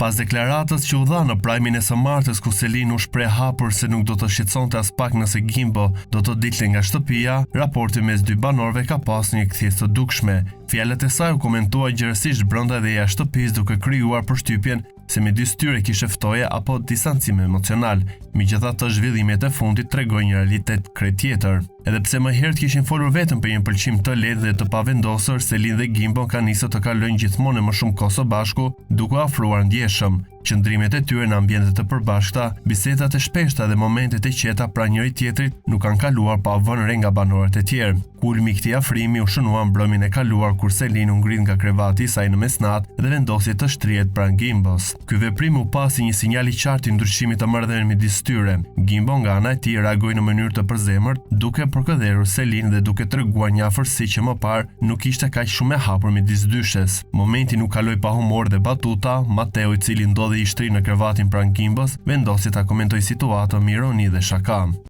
Pas deklaratës që u dha në prajmin e së martës ku Selin u shpreh hapur se nuk do të shqetësonte as pak nëse Gimbo do të dilte nga shtëpia, raporti mes dy banorëve ka pasur një kthjesë të dukshme. Fjalët e saj u komentuan gjërësisht brenda dhe jashtë shtëpisë duke krijuar përshtypjen se midis tyre kishte ftoje apo distancim emocional. Megjithatë, zhvillimet e fundit tregojnë një realitet krejt tjetër. Edhe pse më herët kishin folur vetëm për një pëlqim të lehtë dhe të pavendosur, Selin dhe Gimbo kanë nisur të kalojnë gjithmonë më shumë kohë së bashku, duke afruar ndjeshëm. Qëndrimet e tyre në ambiente të përbashkëta, bisedat e shpeshta dhe momentet e qeta pranë njëri tjetrit nuk kanë kaluar pa vënë re nga banorët e tjerë. Kulmi i këtij afrimi u shënua mbrëmjen e kaluar kur Selin u ngrit nga krevati i saj në mesnatë dhe vendosi të shtrihet pranë Gimbos. Ky veprim u pasi një sinjal i qartë i ndryshimit të marrëdhënieve midis tyre. Gimbo nga ana e tij reagoi në mënyrë të përzemërt, duke përkëdherur Selin dhe duke treguar një afërsi që më parë nuk ishte kaq shumë e hapur midis dyshes. Momenti nuk kaloi pa humor dhe batuta. Mateo, i cili ndodhi i shtrirë në krevatin pranë Gimbos, vendosi ta komentojë situatën me ironi dhe shaka.